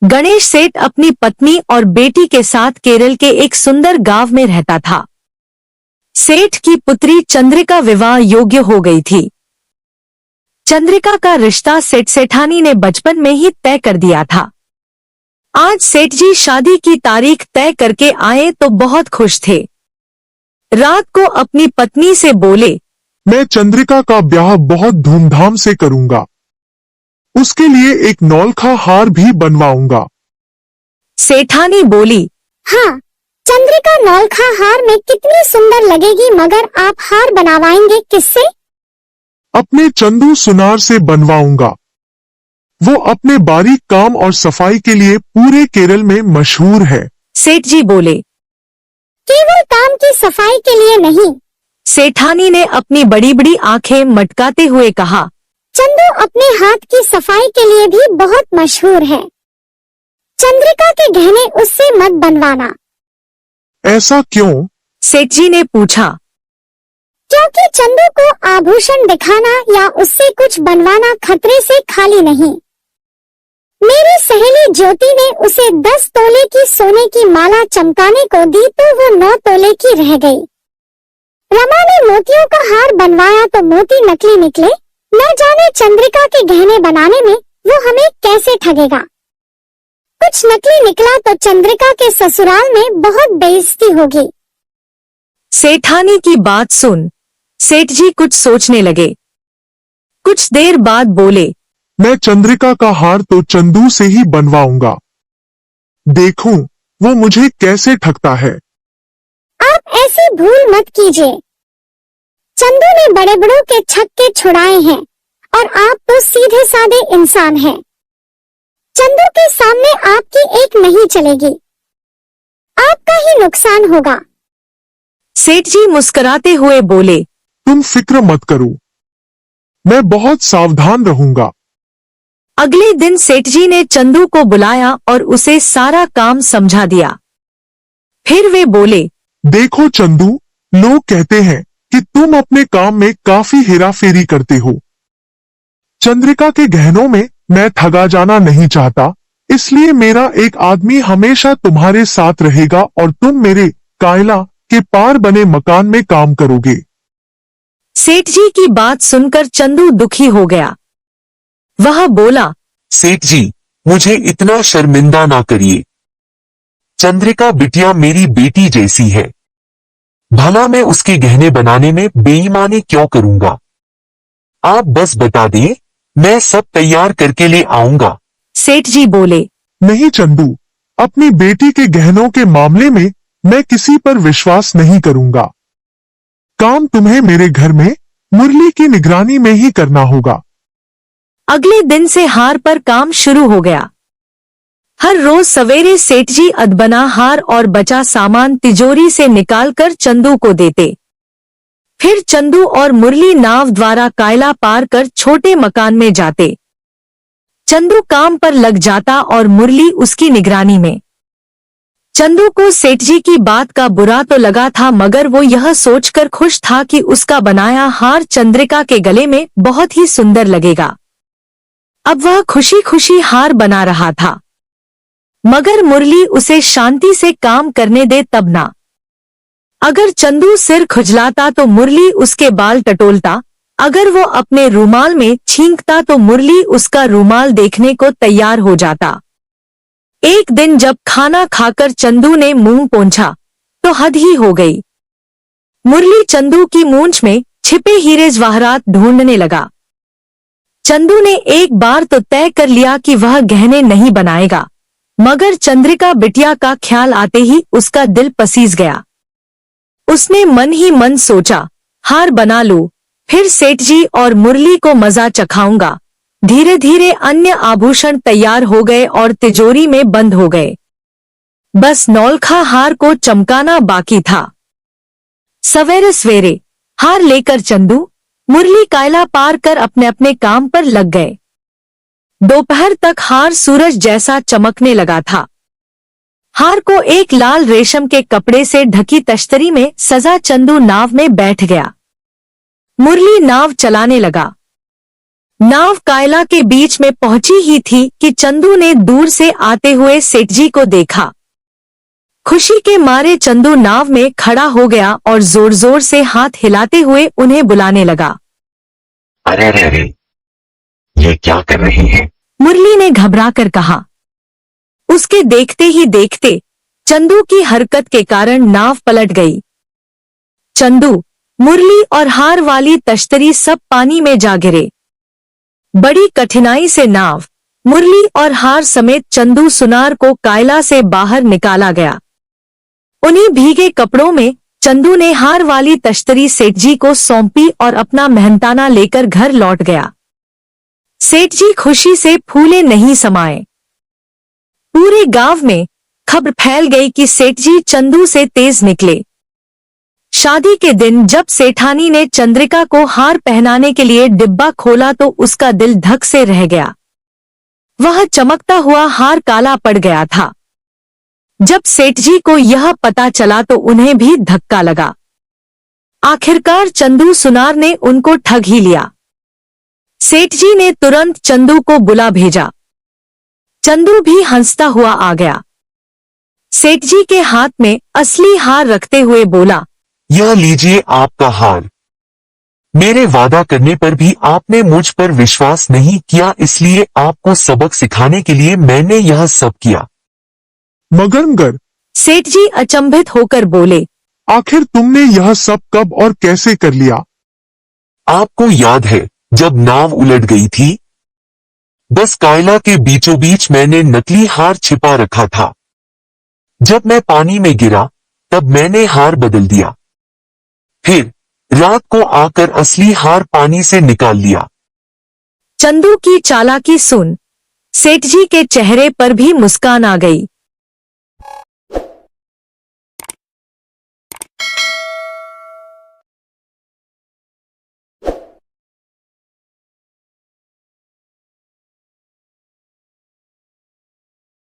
गणेश सेठ अपनी पत्नी और बेटी के साथ केरल के एक सुंदर गांव में रहता था। सेठ की पुत्री चंद्रिका विवाह योग्य हो गई थी। चंद्रिका का रिश्ता सेठ सेठानी ने बचपन में ही तय कर दिया था। आज सेठ जी शादी की तारीख तय करके आए तो बहुत खुश थे। रात को अपनी पत्नी से बोले, मैं चंद्रिका का ब्याह बहुत धूमधाम से करूंगा। उसके लिए एक नौलखा हार भी बनवाऊंगा। सेठानी बोली, हाँ, चंद्रिका नौलखा हार में कितनी सुंदर लगेगी, मगर आप हार बनवाएंगे किससे? अपने चंदू सुनार से बनवाऊंगा। वो अपने बारीक काम और सफाई के लिए पूरे केरल में मशहूर है। सेठ जी बोले, केवल काम की सफाई के लिए नहीं। सेठानी ने अपनी बड़ी बड़ी आंखें मटकाते हुए कहा, चंदू अपने हाथ की सफाई के लिए भी बहुत मशहूर है। चंद्रिका के गहने उससे मत बनवाना। ऐसा क्यों? सेठ जी ने पूछा। क्योंकि चंदू को आभूषण दिखाना या उससे कुछ बनवाना खतरे से खाली नहीं। मेरी सहेली ज्योति ने उसे 10 तोले की सोने की माला चमकाने को दी तो वो 9 तोले की रह गई। रमा ने मोतियों का हार बनवाया तो मोती नकली निकले। न जाने चंद्रिका के गहने बनाने में वो हमें कैसे ठगेगा। कुछ नकली निकला तो चंद्रिका के ससुराल में बहुत बेइज्जती होगी। सेठानी की बात सुन सेठ जी कुछ सोचने लगे। कुछ देर बाद बोले, मैं चंद्रिका का हार तो चंदू से ही बनवाऊंगा। देखूं वो मुझे कैसे ठगता है। आप ऐसी भूल मत कीजिए। चंदू ने बड़े बड़ों के छक्के छुड़ाए हैं और आप तो सीधे साधे इंसान हैं। चंदू के सामने आपकी एक नहीं चलेगी। आपका ही नुकसान होगा। सेठ जी मुस्कुराते हुए बोले, तुम फिक्र मत करो, मैं बहुत सावधान रहूंगा। अगले दिन सेठ जी ने चंदू को बुलाया और उसे सारा काम समझा दिया। फिर वे बोले, देखो चंदू, लोग कहते हैं कि तुम अपने काम में काफी हेराफेरी करते हो। चंद्रिका के गहनों में मैं ठगा जाना नहीं चाहता, इसलिए मेरा एक आदमी हमेशा तुम्हारे साथ रहेगा और तुम मेरे कायला के पार बने मकान में काम करोगे। सेठ जी की बात सुनकर चंदू दुखी हो गया। वह बोला, सेठ जी, मुझे इतना शर्मिंदा ना करिए। चंद्रिका बिटिया मेरी बेटी जैसी है। भला मैं उसके गहने बनाने में बेईमानी क्यों करूंगा? आप बस बता दें, मैं सब तैयार करके ले आऊंगा। सेठ जी बोले, नहीं चंदू, अपनी बेटी के गहनों के मामले में मैं किसी पर विश्वास नहीं करूंगा। काम तुम्हें मेरे घर में मुरली की निगरानी में ही करना होगा। अगले दिन से हार पर काम शुरू हो गया। हर रोज सवेरे सेठ जी अदबना हार और बचा सामान तिजोरी से निकालकर चंदू को देते। फिर चंदू और मुरली नाव द्वारा कायला पार कर छोटे मकान में जाते। चंदू काम पर लग जाता और मुरली उसकी निगरानी में। चंदू को सेठ जी की बात का बुरा तो लगा था, मगर वो यह सोचकर खुश था कि उसका बनाया हार चंद्रिका के गले में बहुत ही सुंदर लगेगा। अब वह खुशी खुशी हार बना रहा था, मगर मुरली उसे शांति से काम करने दे तब ना। अगर चंदू सिर खुजलाता तो मुरली उसके बाल टटोलता। अगर वो अपने रूमाल में छींकता तो मुरली उसका रूमाल देखने को तैयार हो जाता। एक दिन जब खाना खाकर चंदू ने मुंह पोंछा तो हद ही हो गई। मुरली चंदू की मूंछ में छिपे हीरे जवाहरात ढूंढने लगा। चंदू ने एक बार तो तय कर लिया कि वह गहने नहीं बनाएगा, मगर चंद्रिका बिटिया का ख्याल आते ही उसका दिल पसीज गया। उसने मन ही मन सोचा, हार बना लूं, फिर सेठ जी और मुरली को मजा चखाऊंगा। धीरे धीरे अन्य आभूषण तैयार हो गए और तिजोरी में बंद हो गए। बस नौलखा हार को चमकाना बाकी था। सवेरे सवेरे हार लेकर चंदू मुरली कायला पार कर अपने अपने काम पर लग गए। दोपहर तक हार सूरज जैसा चमकने लगा था। हार को एक लाल रेशम के कपड़े से ढकी तश्तरी में सजा चंदू नाव में बैठ गया। मुरली नाव चलाने लगा। नाव कायला के बीच में पहुंची ही थी कि चंदू ने दूर से आते हुए सेठ जी को देखा। खुशी के मारे चंदू नाव में खड़ा हो गया और जोर जोर से हाथ हिलाते हुए उन्हें बुलाने लगा। अरे अरे अरे, ये क्या कर रही हैं? मुरली ने घबराकर कहा। उसके देखते ही देखते चंदू की हरकत के कारण नाव पलट गई। चंदू, मुरली और हार वाली तश्तरी सब पानी में जा गिरे। बड़ी कठिनाई से नाव, मुरली और हार समेत चंदू सुनार को कायला से बाहर निकाला गया। उन्हीं भीगे कपड़ों में चंदू ने हार वाली तश्तरी सेठ जी को सौंपी और अपना मेहनताना लेकर घर लौट गया। सेठ जी खुशी से फूले नहीं समाये। पूरे गांव में खबर फैल गई कि सेठ जी चंदू से तेज निकले। शादी के दिन जब सेठानी ने चंद्रिका को हार पहनाने के लिए डिब्बा खोला तो उसका दिल धक से रह गया। वह चमकता हुआ हार काला पड़ गया था। जब सेठ जी को यह पता चला तो उन्हें भी धक्का लगा। आखिरकार चंदू सुनार ने उनको ठग ही लिया। सेठ जी ने तुरंत चंदू को बुला भेजा। चंदू भी हंसता हुआ आ गया। सेठ जी के हाथ में असली हार रखते हुए बोला, यह लीजिए आपका हार। मेरे वादा करने पर भी आपने मुझ पर विश्वास नहीं किया, इसलिए आपको सबक सिखाने के लिए मैंने यह सब किया। मगर सेठ जी अचंभित होकर बोले, आखिर तुमने यह सब कब और कैसे कर लिया? आपको याद है जब नाव उलट गई थी? बस कायला के बीचों बीच मैंने नकली हार छिपा रखा था। जब मैं पानी में गिरा तब मैंने हार बदल दिया। फिर रात को आकर असली हार पानी से निकाल लिया। चंदू की चालाकी सुन सेठ जी के चेहरे पर भी मुस्कान आ गई।